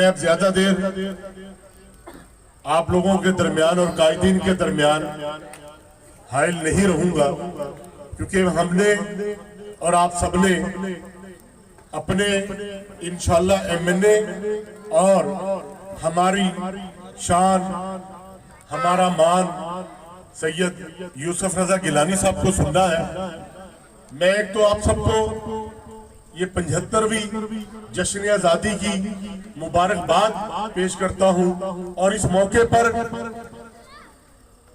میں اب زیادہ دیر آپ لوگوں کے درمیان اور قائدین کے درمیان حائل نہیں رہوں گا، کیونکہ ہم نے اور آپ سب نے اپنے انشاءاللہ MNA اور ہماری شان، ہمارا مان سید یوسف رضا گیلانی صاحب کو سننا ہے۔ میں ایک تو آپ سب کو یہ 75ویں جشن آزادی کی مبارکباد پیش کرتا ہوں، اور اس موقع پر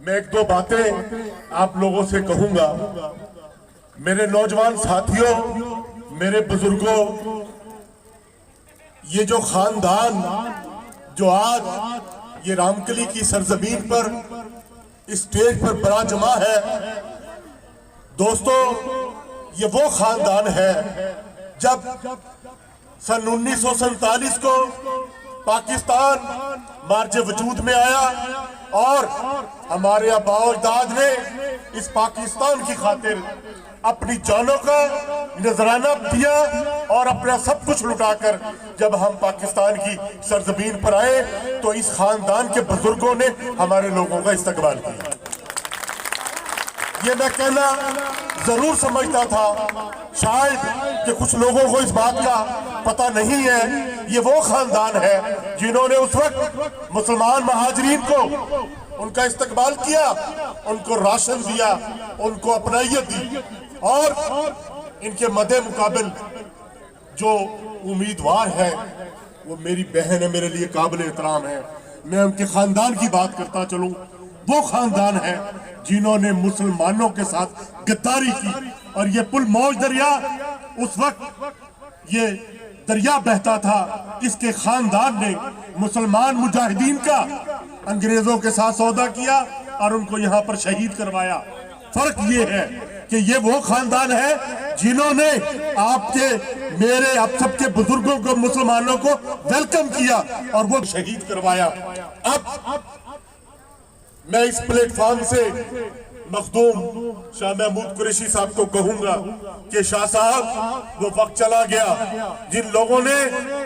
میں ایک دو باتیں آپ لوگوں سے کہوں گا۔ میرے نوجوان ساتھیوں، میرے بزرگوں، یہ جو خاندان جو آج یہ رام کلی کی سرزمین پر اسٹیج پر برا جمع ہے، دوستو یہ وہ خاندان ہے جب سن 1947 کو پاکستان مارچ وجود میں آیا اور ہمارے آباء و اجداد نے اس پاکستان کی خاطر اپنی جانوں کا نذرانہ دیا اور اپنا سب کچھ لٹا کر جب ہم پاکستان کی سرزمین پر آئے تو اس خاندان کے بزرگوں نے ہمارے لوگوں کا استقبال کیا۔ یہ میں کہنا ضرور سمجھتا تھا، شاید کہ کچھ لوگوں کو اس بات کا پتہ نہیں ہے۔ یہ وہ خاندان ہے جنہوں نے اس وقت مسلمان مہاجرین کو ان کا استقبال کیا، ان کو راشن دیا، ان کو اپنائیت دی، اور ان کے مدِ مقابل جو امیدوار ہے وہ میری بہن ہے، میرے لیے قابل احترام ہے۔ میں ان کے خاندان کی بات کرتا چلوں، وہ خاندان ہے جنہوں نے مسلمانوں کے ساتھ غداری کی، اور یہ پل موج دریا اس وقت یہ دریا بہتا تھا، اس کے خاندان نے مسلمان مجاہدین کا انگریزوں کے ساتھ سودا کیا اور ان کو یہاں پر شہید کروایا۔ فرق یہ ہے کہ یہ وہ خاندان ہے جنہوں نے آپ کے، میرے، آپ سب کے بزرگوں کو، مسلمانوں کو ویلکم کیا اور وہ شہید کروایا۔ اب میں اس پلیٹ فارم سے مخدوم شاہ محمود قریشی صاحب کو کہوں گا کہ شاہ صاحب وہ وقت چلا گیا جن لوگوں نے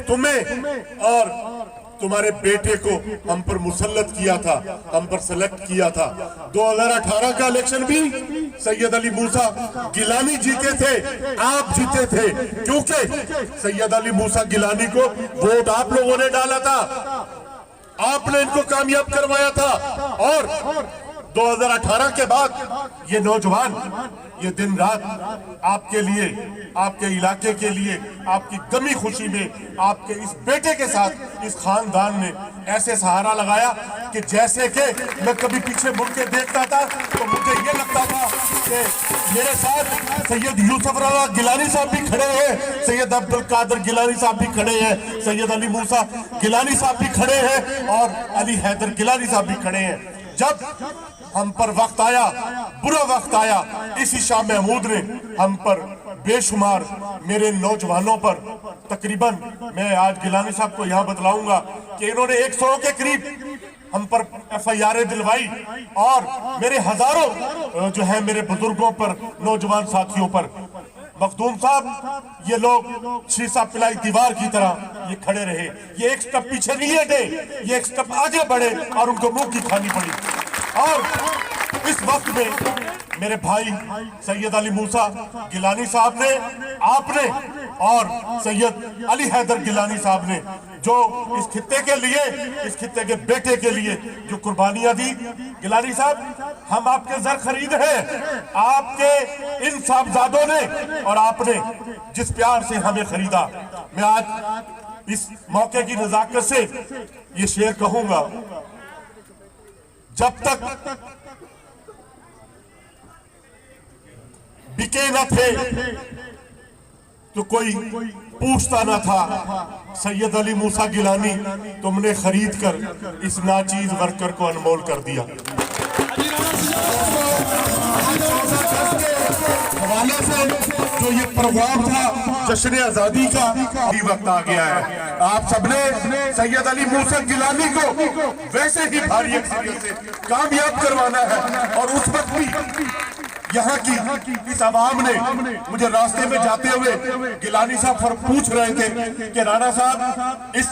تمہیں اور تمہارے بیٹے کو ہم پر مسلط کیا تھا، ہم پر سلیکٹ کیا تھا۔ 2018 کا الیکشن بھی سید علی موسیٰ گیلانی جیتے تھے، آپ جیتے تھے، کیونکہ سید علی موسیٰ گیلانی کو ووٹ آپ لوگوں نے ڈالا تھا، آپ نے ان کو کامیاب کروایا تھا۔ اور 2018 کے بعد یہ نوجوان یہ دن رات آپ کے لیے، آپ کے علاقے کے لیے، آپ کی غمی خوشی میں آپ کے اس بیٹے کے ساتھ اس خاندان نے ایسے سہارا لگایا کہ جیسے کہ میں کبھی پیچھے مڑ کے دیکھتا تھا تو مجھے یہ لگتا تھا کہ میرے ساتھ سید یوسف رضا گیلانی صاحب بھی کھڑے ہیں، سید عبدالقادر گیلانی صاحب بھی کھڑے ہیں، سید علی موسیٰ گیلانی صاحب بھی کھڑے ہیں، اور علی حیدر گیلانی صاحب بھی کھڑے ہیں۔ جب ہم پر وقت آیا، برا وقت آیا، اسی شاہ محمود نے ہم پر بے شمار میرے نوجوانوں پر تقریباً، میں آج گیلانی صاحب کو یہاں بتلاؤں گا کہ انہوں نے 100 کے قریب ہم پر FIR دلوائی، اور میرے ہزاروں جو ہے میرے بزرگوں پر، نوجوان ساتھیوں پر۔ مخدوم صاحب یہ لوگ شیشہ پلائی دیوار کی طرح یہ کھڑے رہے، یہ ایک سٹپ پیچھے نہیں ہٹے، یہ ایک سٹپ آگے بڑھے اور ان کو منہ کی کھانی پڑی۔ اور اس وقت میں میرے بھائی سید علی موسیٰ گیلانی صاحب نے، آپ نے، اور سید علی حیدر گیلانی صاحب نے جو اس خطے کے لیے، اس خطے کے بیٹے کے لیے جو قربانیاں دی، گیلانی صاحب ہم آپ کے زر خرید ہیں، آپ کے ان صاحبزادوں نے اور آپ نے جس پیار سے ہمیں خریدا۔ میں آج اس موقع کی نزاکت سے یہ شعر کہوں گا، جب تک بکے نہ تھے تو کوئی پوچھتا نہ تھا، سید علی موسیٰ گیلانی تم نے خرید کر اس ناچیز ورکر کو انمول کر دیا۔ حوالے سے جو یہ پروگرام تھا جشن آزادی کا، بھی وقت آ گیا ہے۔ آپ سب نے سید علی موسیٰ گیلانی کو ویسے ہی بھاری اکثریت سے کامیاب کروانا ہے، اور اس وقت بھی यहाँ की इस आवाम ने मुझे रास्ते में जाते हुए गिलानी साहब पूछ रहे थे कि राणा साहब इस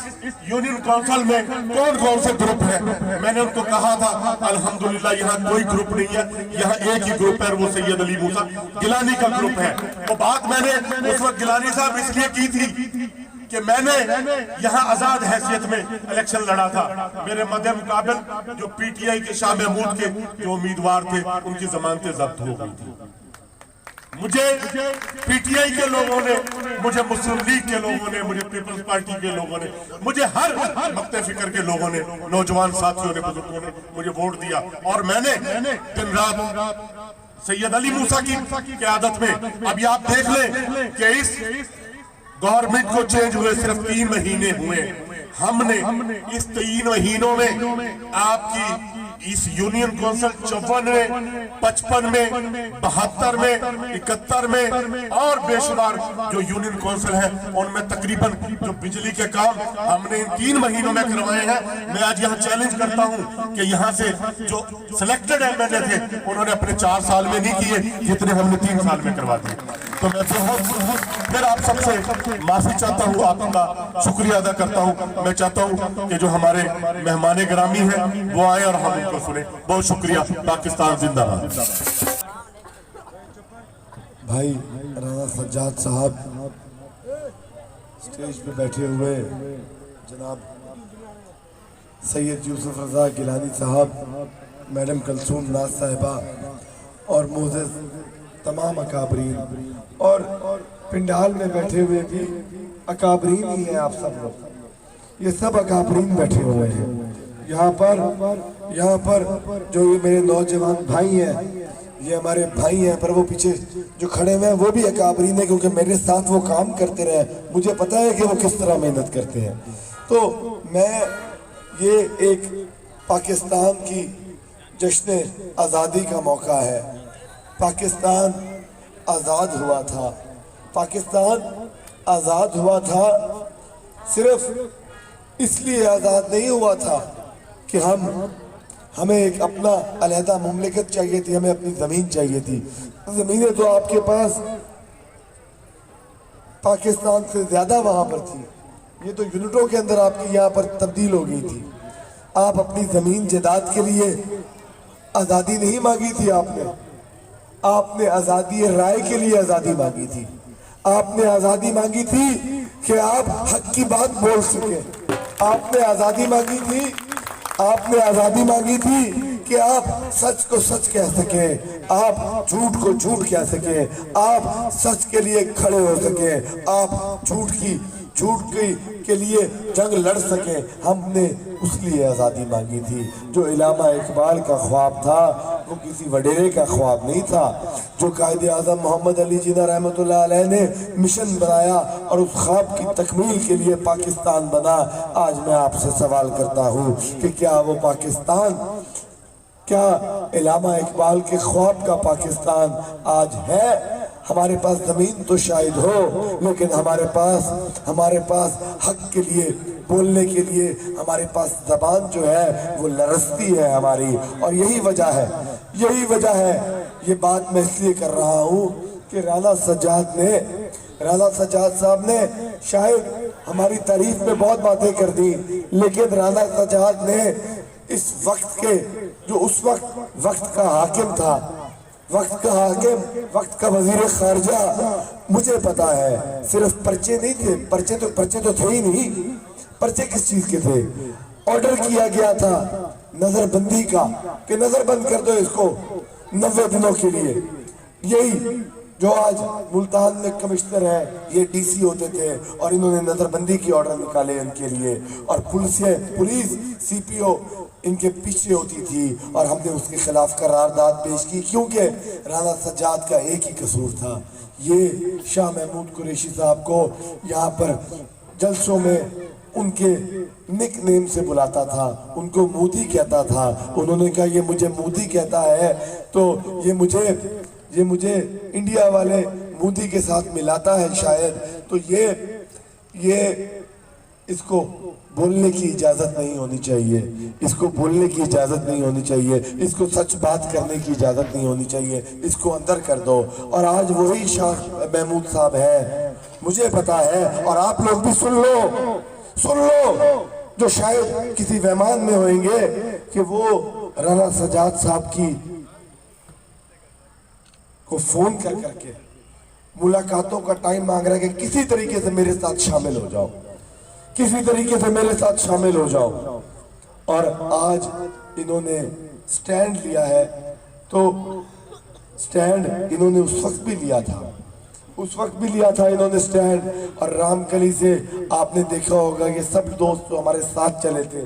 यूनियन काउंसिल में कौन कौन से ग्रुप है। मैंने उनको कहा था अल्हम्दुलिल्लाह यहाँ कोई ग्रुप नहीं है, यहाँ एक ही ग्रुप है, वो सैयद अली मूसा गिलानी का ग्रुप है। वो बात मैंने उस वक्त गिलानी साहब इसलिए की थी कि मैंने यहाँ आजाद हैसियत में इलेक्शन लड़ा था। मेरे मद्दे मुकाबल जो पीटीआई के शाह महमूद के जो उम्मीदवार थे उनकी जमानतें जब्त हो गई थी। मुझे पीटीआई के लोगों ने, मुझे मुस्लिम लीग के लोगों ने, मुझे पीपल्स पार्टी के लोगों ने, मुझे हर मक्ते फिक्र के लोगों ने, नौजवान साथियों ने, बुजुर्गों ने मुझे वोट दिया। और मैंने दिन रात सैयद अली मूसा की क़यादत में, अभी आप देख लें कि इस गवर्नमेंट को चेंज हुए सिर्फ 3 महीने हुए, हमने इस 3 महीनों में आपकी इस यूनियन काउंसिल 54 में, 55 में, 72 में, 71 में और बेशुमार जो यूनियन काउंसिल है उनमें तकरीबन जो बिजली के काम हमने इन 3 महीनों में करवाए हैं। मैं आज यहाँ चैलेंज करता हूँ कि यहाँ से जो सिलेक्टेड एमएलए थे उन्होंने अपने 4 साल में नहीं किए जितने हमने 3 साल में करवा दिए। तो मैं बहुत फिर आप सबसे माफी चाहता हूँ, आपका शुक्रिया अदा करता हूँ। मैं चाहता हूँ कि जो हमारे मेहमान गिरामी हैं वो आए और हम उनको सुने। बहुत शुक्रिया। पाकिस्तान जिंदाबाद। भाई राणा सज्जाद साहब स्टेज पे बैठे हुए, जनाब सैयद यूसुफ रजा गिलानी साहब, मैडम कलसूम नाज साहिबा और मोज़ेज़ तमाम अकाबरीन और पिंडाल में बैठे हुए भी अकाबरीन ही हैं। आप सब लोग ये सब अकाबरीन बैठे हुए हैं यहाँ पर जो ये मेरे नौजवान भाई हैं, ये हमारे भाई हैं, पर वो पीछे जो खड़े हुए हैं वो भी अकाबरीन है, क्योंकि मेरे साथ वो काम करते रहे, मुझे पता है कि वो किस तरह मेहनत करते हैं। तो मैं ये एक पाकिस्तान की जश्न आज़ादी का मौका है। पाकिस्तान आज़ाद हुआ था, पाकिस्तान आज़ाद हुआ था, सिर्फ इसलिए आज़ाद नहीं हुआ था कि हमें एक अपना अलहदा मुमलिकत चाहिए थी, हमें अपनी ज़मीन चाहिए थी। ज़मीनें तो आपके पास पाकिस्तान से ज़्यादा वहाँ पर थी, ये तो यूनिटों के अंदर आपकी यहाँ पर तब्दील हो गई थी। आप अपनी ज़मीन जायदाद के लिए आज़ादी नहीं मांगी थी, आपने आज़ादी राय के लिए आज़ादी मांगी थी। आपने आज़ादी मांगी थी कि आप हक की बात बोल सके। आपने आज़ादी मांगी थी, आपने आज़ादी मांगी थी कि आप सच को सच कह सके, आप झूठ को झूठ कह सके, आप सच के लिए खड़े हो सके, आप झूठ के लिए जंग लड़ सके। हमने उस लिए आज़ादी मांगी थी। जो इलामा इकबाल का ख्वाब था वो किसी वडेरे का ख्वाब नहीं था। जो कायदे आज़म मोहम्मद अली जिन्ना रहमतुल्लाह अलैह ने मिशन बनाया और उस ख्वाब की तकमील के लिए पाकिस्तान बना। आज मैं आपसे सवाल करता हूँ कि क्या वो पाकिस्तान, क्या इलामा इकबाल के ख्वाब का पाकिस्तान आज है? हमारे पास ज़मीन तो शायद हो, लेकिन हमारे पास हक के लिए बोलने के लिए हमारे पास ज़बान जो है वो लरसती है हमारी। और यही वजह है ये बात मैं इसलिए कर रहा हूँ कि राणा सज्जाद साहब ने शायद हमारी तारीफ में बहुत बातें कर दी, लेकिन राणा सज्जाद ने इस वक्त के जो उस वक्त का हाकिम था, वक्त का वजीर खारजा, मुझे पता है सिर्फ पर्चे नहीं थे, पर्चे तो थे ही नहीं। पर्चे किस चीज के थे? ऑर्डर किया गया था नजरबंदी का कि नजरबंद कर दो इसको 90 दिनों के लिए। यही जो आज मुल्तान में कमिश्नर है, ये डीसी होते थे और इन्होंने नजरबंदी की ऑर्डर निकाले इनके लिए, और पुलिस सीपीओ इनके पीछे होती थी और हमने उसके खिलाफ करारदाद पेश की, क्योंकि राणा सज्जाद का एक ही कसूर था। ये शाह महमूद कुरैशी साहब को यहाँ पर जलसों में उनके निक नेम से बुलाता था, उनको मोदी कहता था। उन्होंने कहा ये मुझे मोदी कहता है तो ये मुझे इंडिया वाले मोदी के साथ मिलाता है शायद। तो इसको बोलने की इजाजत नहीं होनी चाहिए, इसको बोलने की इजाजत नहीं होनी चाहिए, इसको सच बात करने की इजाजत नहीं होनी चाहिए, इसको अंदर कर दो। और आज वही शाह महमूद साहब है, मुझे पता है, और आप लोग भी सुन लो, जो शायद किसी वहमान में होंगे कि वो राना सजाद साहब की को फोन कर करके मुलाकातों का टाइम मांग रहा है कि किसी तरीके से मेरे साथ शामिल हो जाओ, किसी तरीके से मेरे साथ शामिल हो जाओ। और आज इन्होंने स्टैंड लिया है, तो स्टैंड इन्होंने उस वक्त भी लिया था, इन्होंने स्टैंड। और रामकली से आपने देखा होगा कि सब दोस्त तो हमारे साथ चले थे।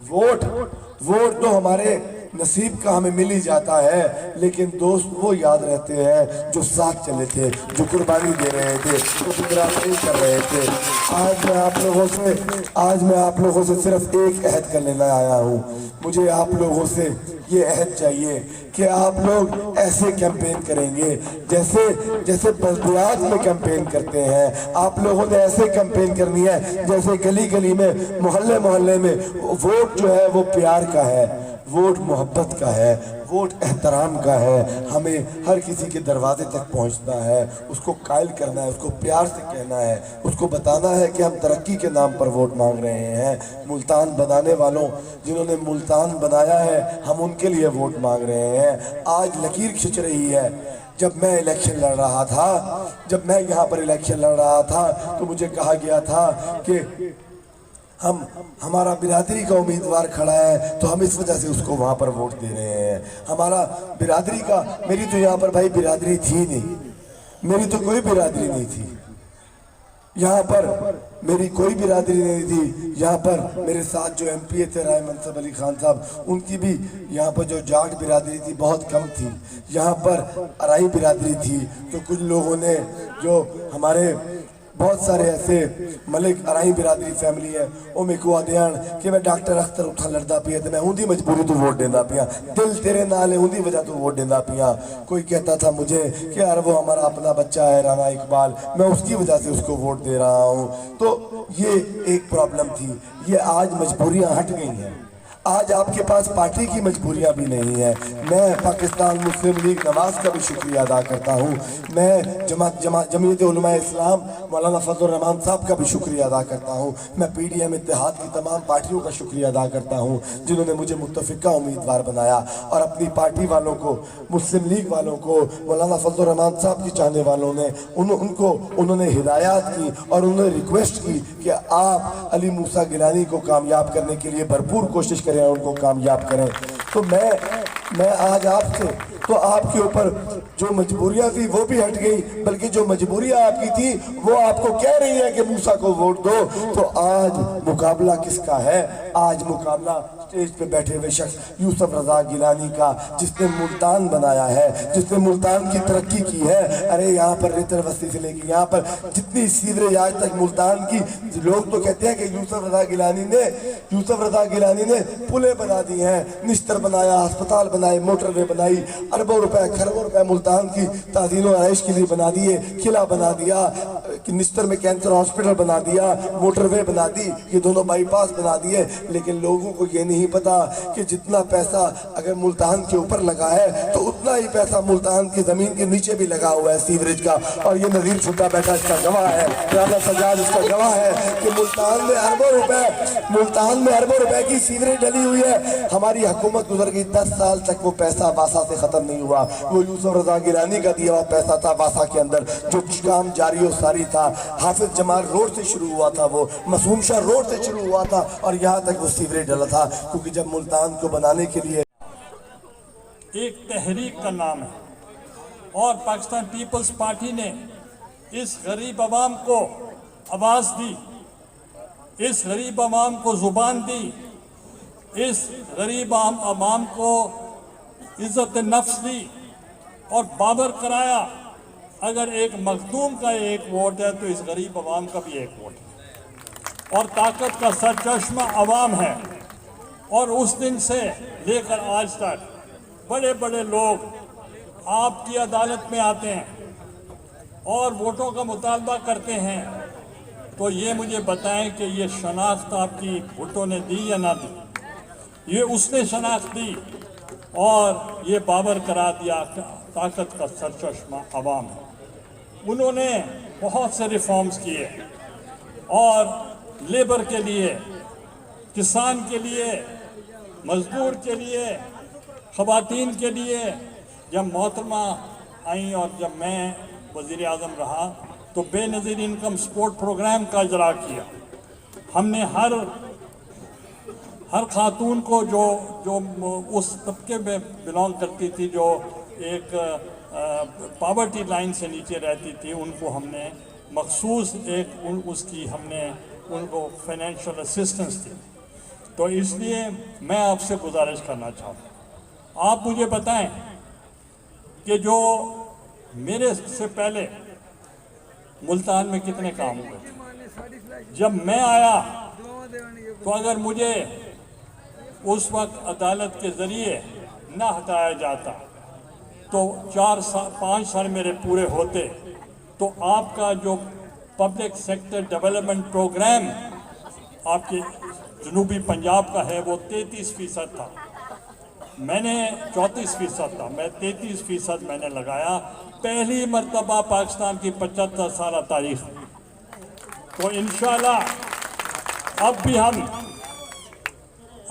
वोट तो हमारे नसीब का हमें मिल ही जाता है, लेकिन दोस्त वो याद रहते हैं जो साथ चले थे, जो कुर्बानी दे रहे थे, जो बिरादरी कर रहे थे। आज मैं आप लोगों से सिर्फ एक अहद कर लेना आया हूँ। मुझे आप लोगों से ये अहद चाहिए कि आप लोग ऐसे कैंपेन करेंगे जैसे बल्दियात में कैंपेन करते हैं। आप लोगों ने ऐसे कैंपेन करनी है जैसे गली गली में, मोहल्ले में। वोट जो है वो प्यार का है, वोट मोहब्बत का है, वोट एहतराम का है। हमें हर किसी के दरवाजे तक पहुंचना है, उसको कायल करना है, उसको प्यार से कहना है, उसको बताना है कि हम तरक्की के नाम पर वोट मांग रहे हैं। मुल्तान बनाने वालों, जिन्होंने मुल्तान बनाया है, हम उनके लिए वोट मांग रहे हैं। आज लकीर खिंच रही है। जब मैं इलेक्शन लड़ रहा था, जब मैं यहाँ पर इलेक्शन लड़ रहा था, तो मुझे कहा गया था कि हमारा बिरादरी का उम्मीदवार खड़ा है, तो हम इस वजह से उसको वहाँ पर वोट दे रहे हैं। हमारा बिरादरी का, मेरी तो यहाँ पर भाई बिरादरी थी नहीं, मेरी तो कोई बिरादरी नहीं थी यहाँ पर, मेरी कोई बिरादरी नहीं थी यहाँ पर। मेरे साथ जो MP थे राय मनसब अली खान साहब, उनकी भी यहाँ पर जो जाट बिरादरी थी बहुत कम थी। यहाँ पर अराई बिरादरी थी, तो कुछ लोगों ने, जो हमारे बहुत सारे ऐसे मलिक अराई बिरादरी फैमिली है, वो मेरे को आदे कि मैं डॉक्टर अख्तर उठा लड़दा पिया, तो मैं उनकी मजबूरी तो वोट देना पिया, दिल तेरे नाल है उनकी वजह तो वोट देना पिया। कोई कहता था मुझे कि यार वो हमारा अपना बच्चा है राना इकबाल, मैं उसकी वजह से उसको वोट दे रहा हूँ। तो ये एक प्रॉब्लम थी। ये आज मजबूरियाँ हट गई हैं, आज आपके पास पार्टी की मजबूरियां भी नहीं है। मैं पाकिस्तान मुस्लिम लीग नवाज का भी शुक्रिया अदा करता हूँ। मैं जमीयत उलमा इस्लाम मौलाना फजल रहमान साहब का भी शुक्रिया अदा करता हूँ। मैं PDM इत्तेहाद की तमाम पार्टियों का शुक्रिया अदा करता हूँ जिन्होंने मुझे मुत्तफिका उम्मीदवार बनाया, और अपनी पार्टी वालों को, मुस्लिम लीग वालों को, मौलाना फजल रहमान साहब की चाहने वालों ने उन्होंने हिदायत की और उन्होंने रिक्वेस्ट की कि आप अली मूसा गिलानी को कामयाब करने के लिए भरपूर कोशिश करें, उनको कामयाब करें। तो मैं आज आपसे, तो आपके ऊपर जो मजबूरियां थी वो भी हट गई, बल्कि जो मजबूरियां आपकी थी वो आपको कह रही है कि मूसा को वोट दो। तो आज मुकाबला किसका है? आज मुकाबला स्टेज पे बैठे हुए शख्स यूसुफ रजा गिलानी का, जिसने मुल्तान बनाया है, जिसने मुल्तान की तरक्की की है। अरे यहाँ पर रेतर बस्ती से लेके यहाँ पर जितनी सीवरेज आज तक मुल्तान की, लोग तो कहते हैं कि यूसुफ रजा गिलानी ने पुलें बना दी हैं, निश्तर बनाया, अस्पताल बनाए, मोटरवे बनाई, अरबों रुपए खरबों रुपए मुल्तान की ताज़ीन और आयश के लिए बना दिए, किला बना दिया, निश्तर में कैंसर हॉस्पिटल बना दिया, मोटरवे बना दी, ये दोनों बाईपास बना दिए। लेकिन लोगों को ये नहीं पता कि जितना पैसा अगर मुल्तान के ऊपर लगा है तो उतना ही पैसा मुल्तान की जमीन के नीचे भी लगा हुआ है सीवरेज का। और ये नज़ीर छुट्टा बैठा इसका गवाह है, राना सजाद इसका गवाह है कि मुल्तान में अरबों रुपए की सीवरेज डली हुई है। हमारी हुकूमत गुजर गई, 10 साल तक वो पैसा वासा से खत्म नहीं हुआ। वो यूसुफ रजा गिलानी का दिया हुआ पैसा था वासा के अंदर, जो काम जारी और सारी था। हाफिज जमाल रोड से शुरू हुआ था, वो मासूम शाह रोड से शुरू हुआ था, और यहाँ तक वो सीवरेज डला था। क्योंकि जब मुल्तान को बनाने के लिए एक तहरीक का नाम है, और पाकिस्तान पीपल्स पार्टी ने इस गरीब आवाम को आवाज़ दी, इस गरीब आवाम को ज़ुबान दी, इस गरीब आवाम को इज़्ज़त नफ्स दी और बाबर कराया। अगर एक मखदूम का एक वोट है तो इस गरीब आवाम का भी एक वोट है, और ताकत का सरचश्मा आवाम है। और उस दिन से लेकर आज तक बड़े बड़े लोग आपकी अदालत में आते हैं और वोटों का मुतालबा करते हैं, تو یہ مجھے بتائیں کہ یہ شناخت آپ کی بھٹو نے دی یا نہ دی؟ یہ اس نے شناخت دی اور یہ بابر کرا دیا کہ طاقت کا سرچشمہ عوام ہے۔ انہوں نے بہت سے ریفارمز کیے اور لیبر کے لیے، کسان کے لیے، مزدور کے لیے، خواتین کے لیے۔ جب محترمہ آئیں اور جب میں وزیر اعظم رہا تو بے نظیر انکم سپورٹ پروگرام کا اجرا کیا۔ ہم نے ہر خاتون کو جو اس طبقے میں بلانگ کرتی تھی، جو ایک پاورٹی لائن سے نیچے رہتی تھی، ان کو ہم نے مخصوص اس کی ہم نے ان کو فائنینشیل اسسٹنس دی۔ تو اس لیے میں آپ سے گزارش کرنا چاہتا ہوں، آپ مجھے بتائیں کہ جو میرے سے پہلے ملتان میں کتنے کام ہوئے تھے۔ جب میں آیا تو اگر مجھے اس وقت عدالت کے ذریعے نہ ہٹایا جاتا تو 5 سال میرے پورے ہوتے تو آپ کا جو پبلک سیکٹر ڈیولپمنٹ پروگرام آپ کے جنوبی پنجاب کا ہے وہ 33% تھا، میں نے 34% تھا، میں 33% میں نے لگایا، پہلی مرتبہ پاکستان کی 75 سالہ تاریخ۔ تو انشاءاللہ اب بھی ہم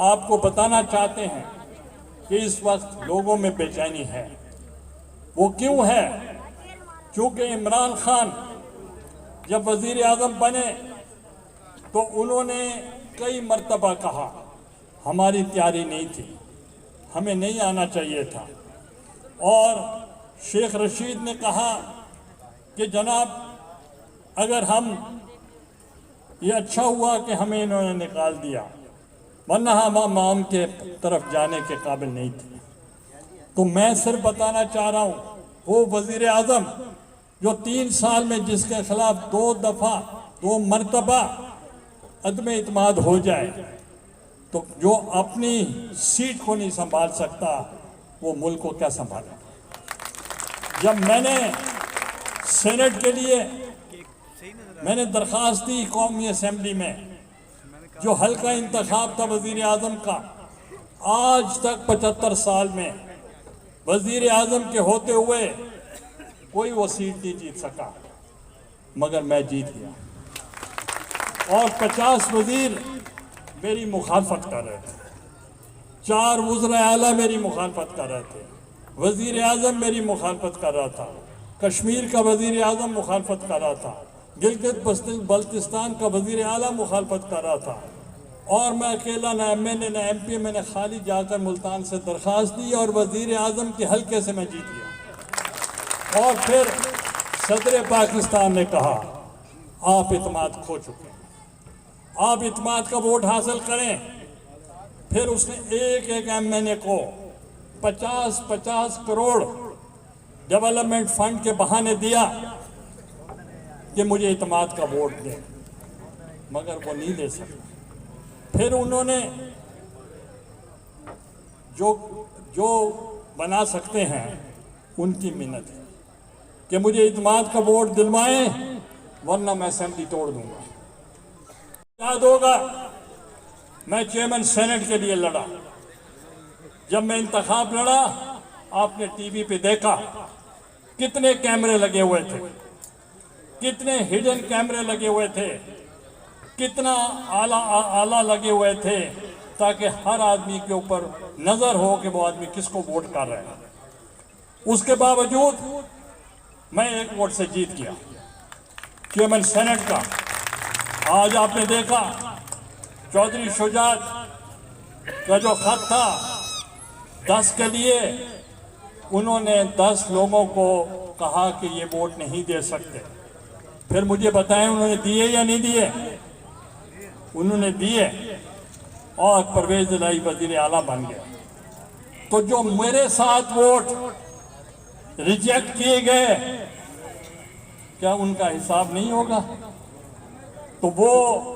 آپ کو بتانا چاہتے ہیں کہ اس وقت لوگوں میں بے چینی ہے۔ وہ کیوں ہے؟ چونکہ عمران خان جب وزیر اعظم بنے تو انہوں نے کئی مرتبہ کہا ہماری تیاری نہیں تھی، ہمیں نہیں آنا چاہیے تھا، اور شیخ رشید نے کہا کہ جناب اگر ہم یہ اچھا ہوا کہ ہمیں انہوں نے نکال دیا، ورنہ ہم عوام کے طرف جانے کے قابل نہیں تھے۔ تو میں صرف بتانا چاہ رہا ہوں وہ وزیر اعظم جو 3 سال میں جس کے خلاف 2 مرتبہ عدم اعتماد ہو جائے تو جو اپنی سیٹ کو نہیں سنبھال سکتا وہ ملک کو کیا سنبھالے۔ جب میں نے سینٹ کے لیے میں نے درخواست دی قومی اسمبلی میں، جو حلقہ انتخاب تھا وزیر اعظم کا، آج تک 75 سال میں وزیر اعظم کے ہوتے ہوئے کوئی وہ سیٹ نہیں جیت سکا، مگر میں جیت گیا، اور 50 وزیر میری مخالفت کر رہے تھے، 4 وزراء اعلیٰ میری مخالفت کر رہے تھے، وزیر اعظم میری مخالفت کر رہا تھا، کشمیر کا وزیر اعظم مخالفت کر رہا تھا، گلگت بلتستان کا وزیر اعلیٰ مخالفت کر رہا تھا، اور میں اکیلا نہ ایم این اے نہ ایم پی، میں نے خالی جا کر ملتان سے درخواست دی اور وزیر اعظم کے حلقے سے میں جیت گیا۔ اور پھر صدر پاکستان نے کہا آپ اعتماد کھو چکے ہیں، آپ اعتماد کا ووٹ حاصل کریں۔ پھر اس نے ایک ایم این اے کو 50 کروڑ ڈیولپمنٹ فنڈ کے بہانے دیا کہ مجھے اعتماد کا ووٹ دیں، مگر وہ نہیں دے سکے۔ پھر انہوں نے جو بنا سکتے ہیں ان کی منت ہے کہ مجھے اعتماد کا ووٹ دلوائیں ورنہ میں اسمبلی توڑ دوں گا۔ یاد ہوگا میں چیئرمین سینٹ کے لیے لڑا، جب میں انتخاب لڑا آپ نے ٹی وی پہ دیکھا کتنے کیمرے لگے ہوئے تھے، کتنے ہڈن کیمرے لگے ہوئے تھے، کتنا آلہ لگے ہوئے تھے تاکہ ہر آدمی کے اوپر نظر ہو کہ وہ آدمی کس کو ووٹ کر رہے ہیں۔ اس کے باوجود میں 1 ووٹ سے جیت گیا چیئرمین سینٹ کا۔ آج آپ نے دیکھا چودھری شجاعت کا جو خط تھا 10 کے لیے، انہوں نے 10 لوگوں کو کہا کہ یہ ووٹ نہیں دے سکتے۔ پھر مجھے بتائیں انہوں نے دیے یا نہیں دیے؟ انہوں نے دیے، اور پرویز الہی وزیر اعلیٰ بن گیا۔ تو جو میرے ساتھ ووٹ ریجیکٹ کیے گئے کیا ان کا حساب نہیں ہوگا؟ تو وہ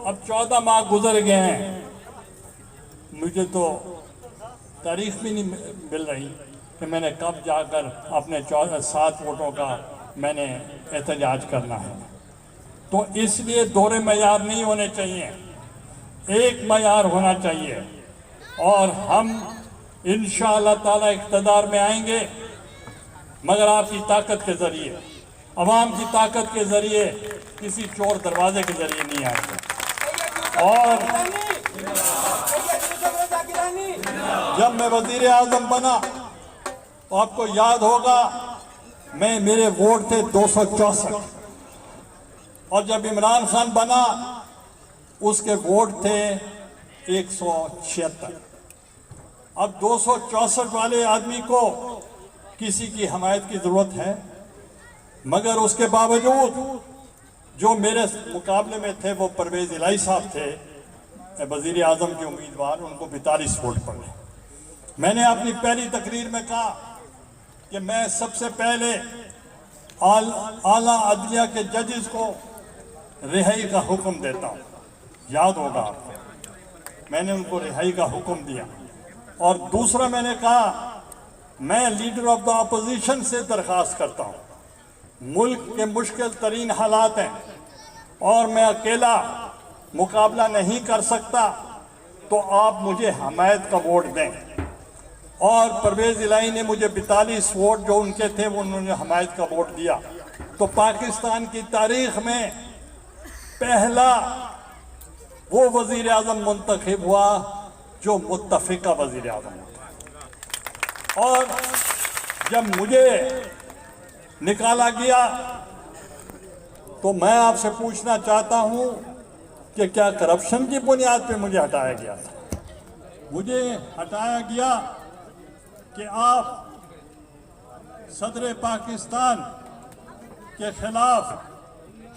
اب 14 ماہ گزر گئے ہیں، مجھے تو تاریخ بھی نہیں مل رہی کہ میں نے کب جا کر اپنے 7 ووٹوں کا میں نے احتجاج کرنا ہے۔ तो इसलिए दोहरे मयार नहीं होने चाहिए, एक मयार होना चाहिए। और हम इंशाअल्लाह ताला इक़्तिदार में आएंगे, मगर आपकी ताकत के ज़रिए, अवाम की ताकत के ज़रिए, किसी चोर दरवाजे के ज़रिए नहीं आएंगे। और जब मैं वज़ीर आज़म बना तो आपको याद होगा मेरे वोट थे 264, और जब इमरान खान बना उसके वोट थे 176। अब 264 वाले आदमी को किसी की हमायत की ज़रूरत है, मगर उसके बावजूद जो मेरे मुकाबले में थे वो परवेज़ इलाही साहब थे, वज़ीर आज़म के उम्मीदवार, उनको 42 वोट पड़े। मैंने अपनी पहली तकरीर में कहा कि मैं सबसे पहले आला अदलिया के जजेस को रिहाई का हुक्म देता हूँ, याद होगा आपको, मैंने उनको रिहाई का हुक्म दिया। और दूसरा मैंने कहा मैं लीडर ऑफ द अपोजिशन से दरख्वास्त करता हूँ, मुल्क के मुश्किल तरीन हालात हैं और मैं अकेला मुकाबला नहीं कर सकता, तो आप मुझे हमायत का वोट दें। और परवेज़ इलाही ने मुझे 42 वोट जो उनके थे वो उन्होंने हमायत का वोट दिया। तो पाकिस्तान की तारीख में पहला वो वज़ीर आज़म मुंतखब हुआ जो मुत्तफ़िका वज़ीर आज़म होता है। और जब मुझे निकाला गया तो मैं आपसे पूछना चाहता हूं कि क्या करप्शन की बुनियाद पे मुझे हटाया गया था? मुझे हटाया गया कि आप सदर पाकिस्तान के खिलाफ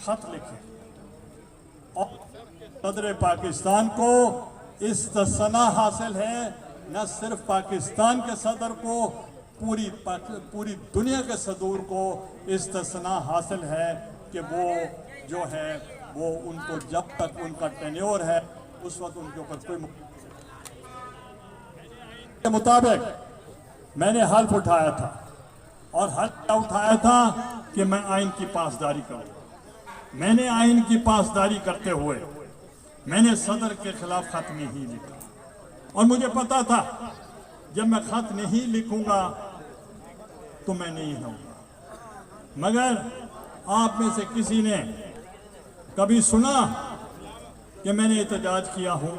खत लिखें, और सदर पाकिस्तान को इस्तस्ना हासिल है, न सिर्फ पाकिस्तान के सदर को, पूरी दुनिया के सदूर को इस्तस्ना हासिल है कि वो जो है वो उनको जब तक उनका टेन्योर है उस वक्त उनके ऊपर कोई के मुताबिक मैंने हल्फ उठाया था, और हल्फ उठाया था कि मैं आइन की पासदारी करूँ। मैंने आइन की पासदारी करते हुए मैंने सदर के खिलाफ खत नहीं लिखा, और मुझे पता था जब मैं खत नहीं लिखूंगा तो मैं नहीं रहूंगा। मगर आप में से किसी ने कभी सुना कि मैंने एहतजाज किया हो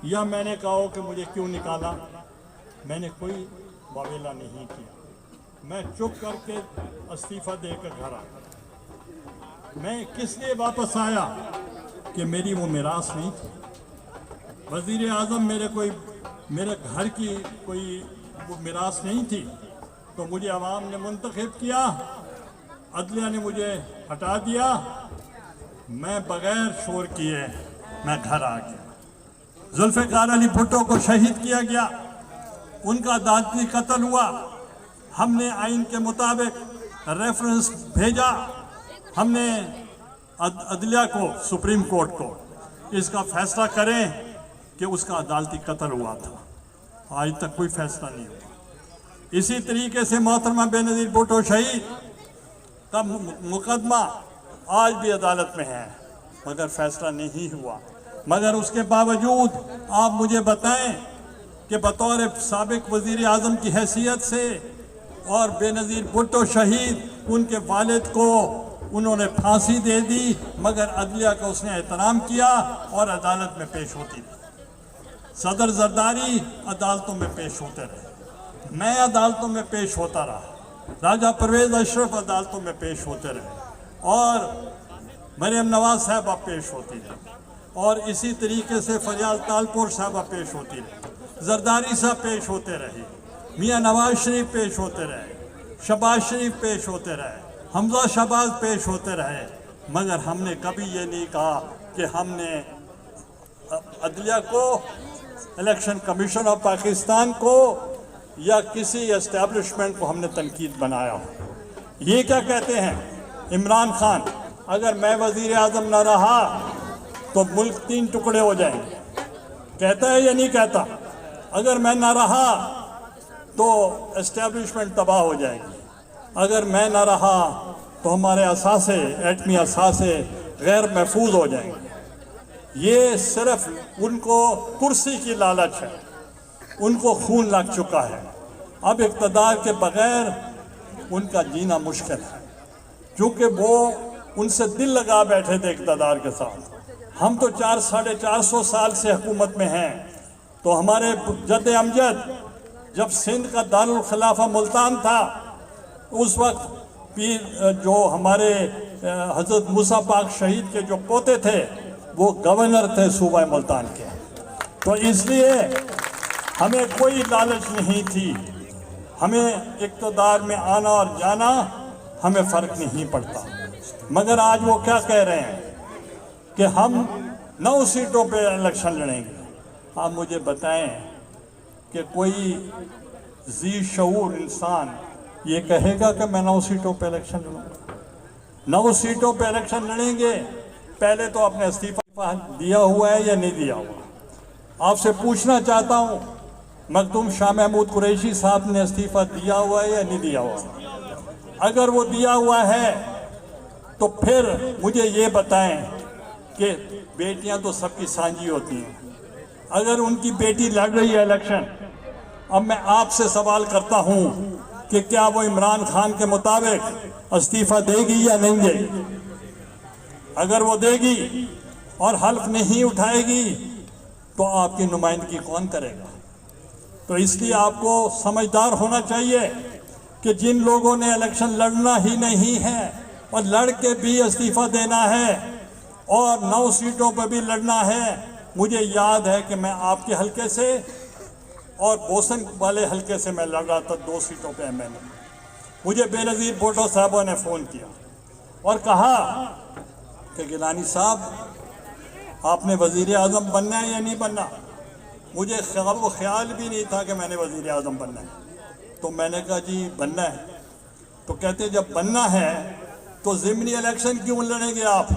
या मैंने कहा हो कि मुझे क्यों निकाला? मैंने कोई वावेला नहीं किया। मैं चुप करके इस्तीफा देकर घर आया। मैं किस लिए वापस आया कि मेरी वो मिरास नहीं थी। वज़ीर आज़म मेरे घर की कोई वो मिरास नहीं थी, तो मुझे अवाम ने मुंतखब किया, अदलिया ने मुझे हटा दिया, मैं बग़ैर शोर किए मैं घर आ गया। जुल्फ़िकार अली भुट्टो को शहीद किया गया, उनका अदालती कत्ल हुआ। हमने आइन के मुताबिक रेफरेंस भेजा, हमने अदलिया को, सुप्रीम कोर्ट को इसका फैसला करें कि उसका अदालती कत्ल हुआ था। आज तक कोई फैसला नहीं हुआ। इसी तरीके से मोहतरमा बेनज़ीर भुट्टो शहीद का मुकदमा आज भी अदालत में है, मगर फैसला नहीं हुआ। मगर उसके बावजूद आप मुझे बताएं कि बतौर साबिक वज़ीर आज़म की हैसियत से और बेनज़ीर भुट्टो शहीद, उनके वालिद को उन्होंने फांसी दे दी, मगर अदलिया का उसने एहतराम किया और अदालत में पेश होती रही। सदर जरदारी अदालतों में पेश होते रहे, मैं अदालतों में पेश होता रहा, राजा परवेज़ अशरफ अदालतों में पेश होते रहे, और मरियम नवाज साहबा पेश होती रही, और इसी तरीके से फरियाद तालपुर साहबा पेश होती रही, जरदारी साहब पेश होते रहे, मियाँ नवाज शरीफ पेश होते रहे, शहबाज शरीफ पेश होते रहे, हमजा शहबाज पेश होते रहे, मगर हमने कभी ये नहीं कहा कि हमने अदलिया को, इलेक्शन कमीशन ऑफ पाकिस्तान को या किसी एस्टेब्लिशमेंट को हमने तनकीद बनाया हो। ये क्या कहते हैं इमरान खान, अगर मैं वज़ीर आज़म न रहा तो मुल्क 3 टुकड़े हो जाएंगे, कहता है या नहीं कहता? अगर मैं न रहा तो एस्टेब्लिशमेंट तबाह हो जाएगी, अगर मैं न रहा तो हमारे असासे, एटमी असासे غیر محفوظ ہو جائیں گے. یہ صرف ان کو کرسی کی لالچ ہے, ان کو خون لگ چکا ہے. اب اقتدار کے بغیر ان کا جینا مشکل ہے, کیونکہ وہ ان سے دل لگا بیٹھے تھے اقتدار کے ساتھ. ہم تو 400-450 سال سے حکومت میں ہیں, تو ہمارے جد امجد جب سندھ کا دارالخلافہ ملتان تھا, اس وقت پیر جو ہمارے حضرت موسیٰ پاک شہید کے جو پوتے تھے وہ گورنر تھے صوبہ ملتان کے. تو اس لیے ہمیں کوئی لالچ نہیں تھی, ہمیں اقتدار میں آنا اور جانا ہمیں فرق نہیں پڑتا. مگر آج وہ کیا کہہ رہے ہیں کہ ہم 9 سیٹوں پہ الیکشن لڑیں گے. آپ مجھے بتائیں کہ کوئی ذی شعور انسان یہ کہے گا کہ میں 9 سیٹوں پہ الیکشن لڑوں گا؟ 9 سیٹوں پہ الیکشن لڑیں گے, پہلے تو اپنے استعفیٰ دیا ہوا ہے یا نہیں دیا ہوا؟ آپ سے پوچھنا چاہتا ہوں, مخدوم شاہ محمود قریشی صاحب نے استعفیٰ دیا ہوا ہے یا نہیں دیا ہوا؟ اگر وہ دیا ہوا ہے تو پھر مجھے یہ بتائیں کہ بیٹیاں تو سب کی سانجھی ہوتی ہیں. اگر ان کی بیٹی لڑ رہی ہے الیکشن, اب میں آپ سے سوال کرتا ہوں کہ کیا وہ عمران خان کے مطابق استعفیٰ دے گی یا نہیں دے گی؟ اگر وہ دے گی اور حلف نہیں اٹھائے گی تو آپ کی نمائندگی کون کرے گا؟ تو اس لیے آپ کو سمجھدار ہونا چاہیے کہ جن لوگوں نے الیکشن لڑنا ہی نہیں ہے اور لڑ کے بھی استعفیٰ دینا ہے اور 9 سیٹوں پہ بھی لڑنا ہے. مجھے یاد ہے کہ میں آپ کے حلقے سے اور بوسن والے حلقے سے میں لڑ رہا تھا 2 سیٹوں پہ ایم این اے. مجھے بے نظیر بھٹو صاحبوں نے فون کیا اور کہا کہ گیلانی صاحب آپ نے وزیر اعظم بننا ہے یا نہیں بننا؟ مجھے خیال بھی نہیں تھا کہ میں نے وزیر اعظم بننا ہے. تو میں نے کہا جی بننا ہے. تو کہتے جب بننا ہے تو ضمنی الیکشن کیوں لڑیں گے آپ؟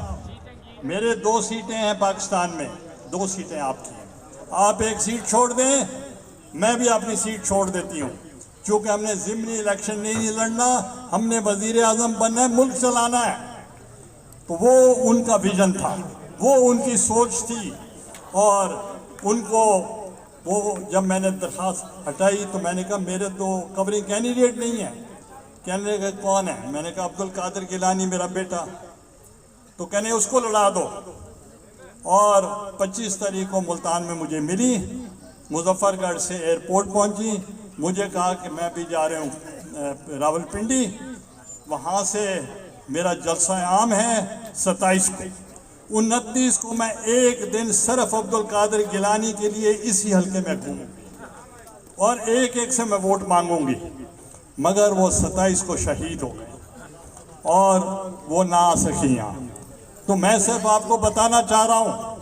میرے 2 سیٹیں ہیں پاکستان میں, 2 سیٹیں آپ کی ہیں. آپ ایک سیٹ چھوڑ دیں, میں بھی اپنی سیٹ چھوڑ دیتی ہوں, چونکہ ہم نے ضمنی الیکشن نہیں لڑنا, ہم نے وزیر اعظم بننا ہے, ملک چلانا ہے. تو وہ ان کا ویژن تھا, وہ ان کی سوچ تھی. اور ان کو وہ جب میں نے درخواست ہٹائی تو میں نے کہا میرے تو کورنگ کینڈیڈیٹ نہیں ہے. کہنے لگے کون ہے؟ میں نے کہا عبد القادر گیلانی میرا بیٹا. تو کہنے اس کو لڑا دو. اور 25 تاریخ کو ملتان میں مجھے ملی, مظفر گڑھ سے ایئرپورٹ پہنچی, مجھے کہا کہ میں بھی جا رہا ہوں راول پنڈی, وہاں سے میرا جلسہ عام ہے 27 کو. 29 کو میں ایک دن صرف عبد القادر گیلانی کے لیے اسی حلقے میں گھوموں اور ایک سے میں ووٹ مانگوں گی. مگر وہ 27 کو شہید ہو گئے اور وہ نہ آ سکی یہاں. تو میں صرف آپ کو بتانا چاہ رہا ہوں,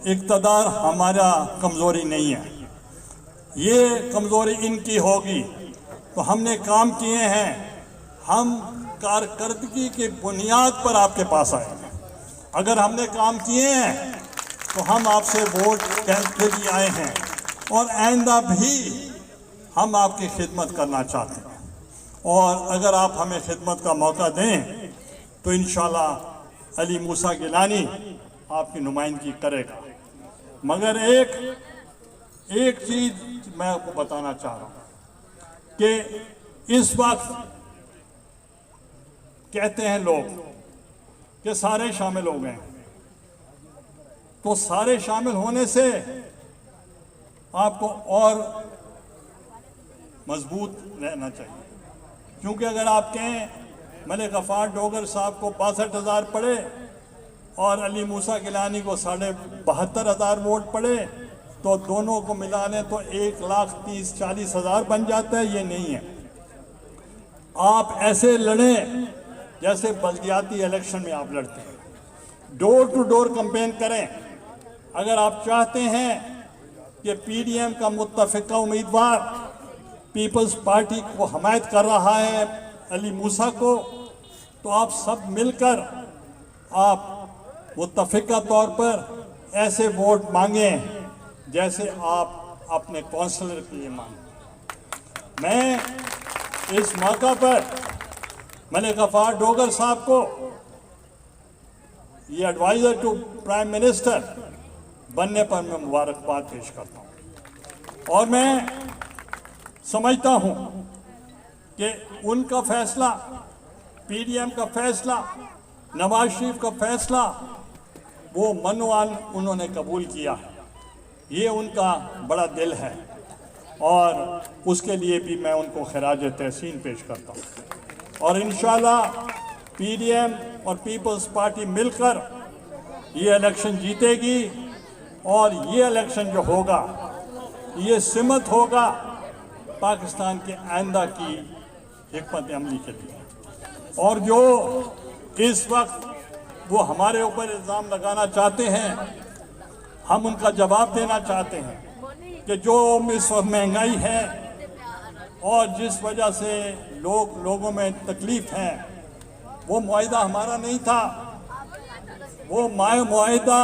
اقتدار ہمارا کمزوری نہیں ہے, یہ کمزوری ان کی ہوگی. تو ہم نے کام کیے ہیں, ہم کارکردگی کی بنیاد پر آپ کے پاس آئے ہیں. اگر ہم نے کام کیے ہیں تو ہم آپ سے ووٹ کے لیے آئے ہیں, اور آئندہ بھی ہم آپ کی خدمت کرنا چاہتے ہیں. اور اگر آپ ہمیں خدمت کا موقع دیں تو انشاءاللہ علی موسیٰ گیلانی آپ کی نمائندگی کرے گا. مگر ایک چیز میں آپ کو بتانا چاہ رہا ہوں کہ اس وقت کہتے ہیں لوگ کہ سارے شامل ہو گئے ہیں. تو سارے شامل ہونے سے آپ کو اور مضبوط رہنا چاہیے, کیونکہ اگر آپ کہیں ملک غفار ڈوگر صاحب کو 62,000 پڑے اور علی موسیٰ گیلانی کو 72,500 ووٹ پڑے تو دونوں کو ملا لیں تو 1,30,40,000 بن جاتا ہے. یہ نہیں ہے. آپ ایسے لڑیں جیسے بلدیاتی الیکشن میں آپ لڑتے ہیں, ڈور ٹو ڈور کمپین کریں. اگر آپ چاہتے ہیں کہ پی ڈی ایم کا متفقہ امیدوار پیپلز پارٹی کو حمایت کر رہا ہے علی موسیٰ کو, تو آپ سب مل کر آپ متفقہ طور پر ایسے ووٹ مانگیں جیسے آپ اپنے کونسلر کے لیے مانگیں. میں اس موقع پر ملک غفار ڈوگر صاحب کو ये एडवाइज़र टू प्राइम मिनिस्टर बनने पर मैं मुबारकबाद पेश करता हूँ। और मैं समझता हूँ कि उनका फैसला, पीडीएम का फैसला, नवाज शरीफ का फैसला, वो मनवान उन्होंने कबूल किया है। ये उनका बड़ा दिल है और उसके लिए भी मैं उनको खराज तहसीन पेश करता हूँ। और इंशाल्लाह पीडीएम और पीपल्स पार्टी मिलकर ये इलेक्शन जीतेगी और ये इलेक्शन जो होगा ये सिमत होगा पाकिस्तान के आइंदा की हिकमत अमली के लिए। और जो इस वक्त वो हमारे ऊपर इल्ज़ाम लगाना चाहते हैं, हम उनका जवाब देना चाहते हैं कि जो इस वक्त महंगाई है और जिस वजह से लोगों में तकलीफ है, वो मुआहिदा हमारा नहीं था, वो मुआहिदा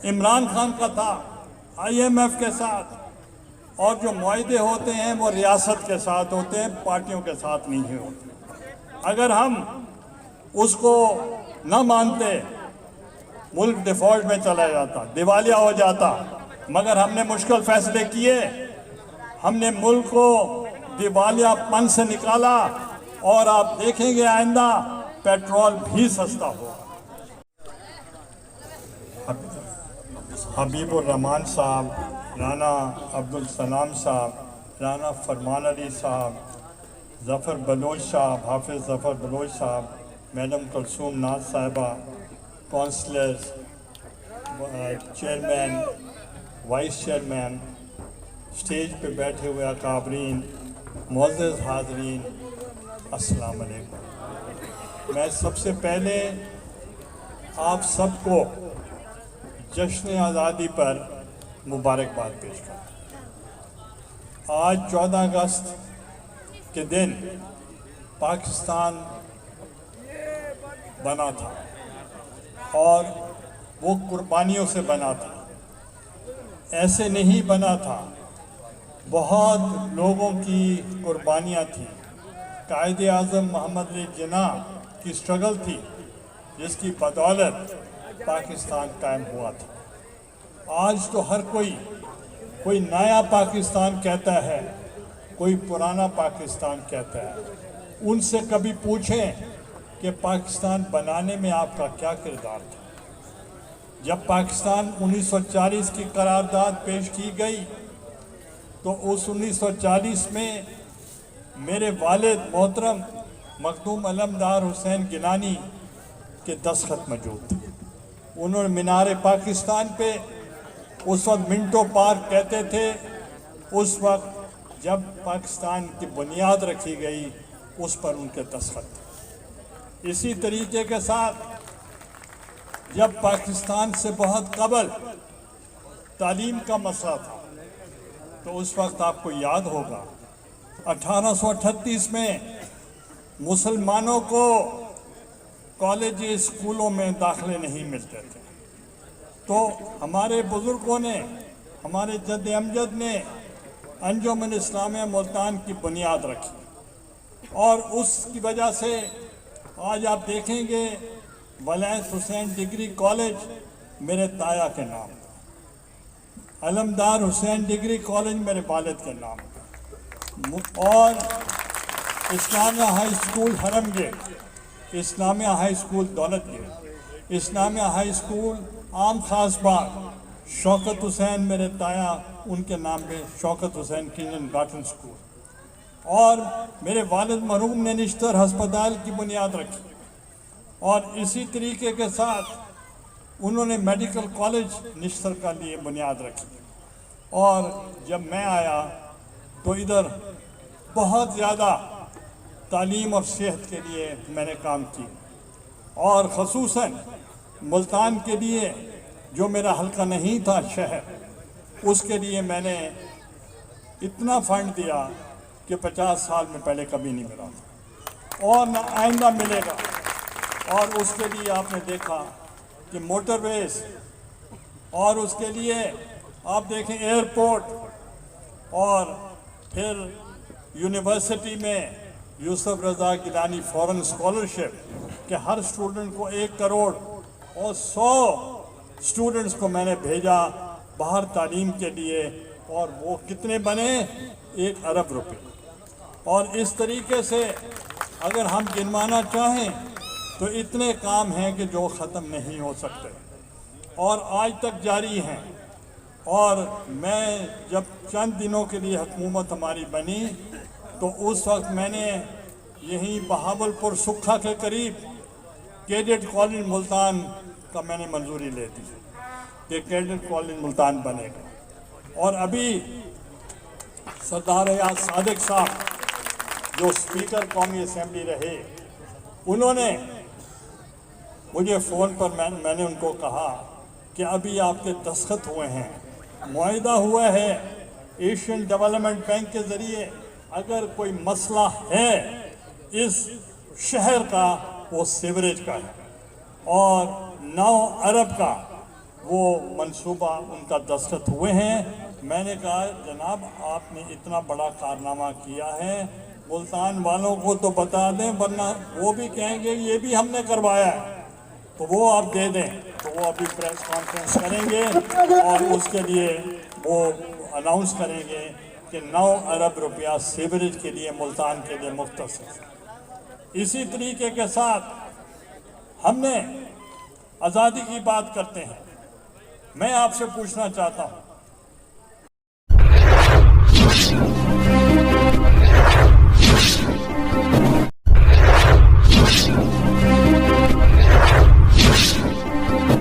इमरान खान का था IMF के साथ। और जो मुआहिदे होते हैं वो रियासत के साथ होते हैं, पार्टियों के साथ नहीं होते। अगर हम उसको न मानते, मुल्क डिफॉल्ट में चला जाता, दिवालिया हो जाता। मगर हमने मुश्किल फैसले किए, हमने मुल्क को दिवालियापन से निकाला और आप देखेंगे आइंदा पेट्रोल भी सस्ता होगा। हबीबुर रहमान साहब, राना अब्दुल सलाम साहब, राना फरमान अली साहब, ज़फ़र बलोच साहब, हाफिज़ ज़फ़र बलोच साहब, मैडम कुलसूम नाज साहिबा, councillors, chairman, vice chairman, stage पे बैठे हुए अकाबरीन, मुअज़्ज़ज़ हाज़रीन, अस्सलाम वालेकुम। मैं सबसे पहले आप सबको जश्न आज़ादी पर मुबारकबाद पेश करता हूँ। आज 14 अगस्त के दिन पाकिस्तान बना था और वो कुर्बानियों से बना था, ऐसे नहीं बना था। बहुत लोगों की कुर्बानियाँ थी। कायदे आज़म मोहम्मद अली जिन्ना की स्ट्रगल थी जिसकी बदौलत पाकिस्तान कायम हुआ था। आज तो हर कोई नया पाकिस्तान कहता है, कोई पुराना पाकिस्तान कहता है। उनसे कभी पूछें कि पाकिस्तान बनाने में आपका क्या किरदार था। जब पाकिस्तान 1940 की करारदाद पेश की गई तो उस 1940 में मेरे वालिद मोहतरम मखदूम अलमदार हुसैन गिलानी के दस्तखत मौजूद थे। उन्होंने मीनार पाकिस्तान पे उस वक्त मिंटो पार्क कहते थे, उस वक्त जब पाकिस्तान की बुनियाद रखी गई उस पर उनके दस्तखत थे। इसी तरीके के साथ जब पाकिस्तान से बहुत कबल तालीम का मसला था तो उस वक्त आपको याद होगा 1838 में मुसलमानों को कॉलेज स्कूलों में दाखिले नहीं मिलते थे। तो हमारे बुज़ुर्गों ने, हमारे जद अमजद ने अंजुमन इस्लामिया मुल्तान की बुनियाद रखी और उसकी वजह से आज आप देखेंगे वलायत हुसैन डिग्री कॉलेज मेरे ताया के नाम था, अलमदार हुसैन डिग्री कॉलेज मेरे वालिद के नाम था, और इस्लामिया हाई स्कूल हरम गेट, इस्लामिया हाई स्कूल दौलत गेट, इस्लामिया हाई स्कूल आम खास बाग, शौकत हुसैन मेरे ताया उनके नाम पे शौकत हुसैन किंडरगार्टन स्कूल, और मेरे वालिद मरहूम ने निश्तर हस्पताल की बुनियाद रखी। और इसी तरीके के साथ उन्होंने मेडिकल कॉलेज निश्तर का लिए बुनियाद रखी। और जब मैं आया तो इधर बहुत ज़्यादा तालीम और सेहत के लिए मैंने काम किया, और ख़ुसूसन मुल्तान के लिए जो मेरा हल्का नहीं था शहर, उसके लिए मैंने इतना फंड दिया कि 50 साल में पहले कभी नहीं मिला था और न आइंदा मिलेगा। और उसके लिए आपने देखा कि मोटरवेज, और उसके लिए आप देखें एयरपोर्ट, और फिर यूनिवर्सिटी में यूसुफ रज़ा गिलानी फॉरेन स्कॉलरशिप कि हर स्टूडेंट को 1 करोड़ और 100 स्टूडेंट्स को मैंने भेजा बाहर तालीम के लिए, और वो कितने बने? 1 अरब रुपए। और इस तरीके से अगर हम गिनवाना चाहें तो इतने काम हैं कि जो ख़त्म नहीं हो सकते और आज तक जारी हैं। और मैं जब चंद दिनों के लिए हुकूमत हमारी बनी तो उस वक्त मैंने यहीं बहावलपुर सुखा के करीब कैडेट कॉलेज मुल्तान का मैंने मंजूरी ले दी कि कैडेट कॉलेज मुल्तान बनेगा। और अभी सरदार याद सादिक साहब जो स्पीकर कौमी असेंबली रहे, उन्होंने मुझे फ़ोन पर मैंने उनको कहा कि अभी आपके दस्तखत हुए हैं, मुआहिदा हुआ है एशियन डेवलपमेंट बैंक के ज़रिए, अगर कोई मसला है इस शहर का वो सीवरेज का है, और 9 अरब का वो मंसूबा उनका दस्तखत हुए हैं। मैंने कहा जनाब आपने इतना बड़ा कारनामा किया है, मुल्तान वालों को तो बता दें, वरना वो भी कहेंगे ये भी हमने करवाया है, तो वो आप दे दें। तो वो अभी प्रेस कॉन्फ्रेंस करेंगे और उसके लिए वो अनाउंस करेंगे कि 9 अरब रुपया सीवरेज के लिए मुल्तान के लिए मुख्तस है। इसी तरीके के साथ हमने आज़ादी की बात करते हैं। मैं आपसे पूछना चाहता हूँ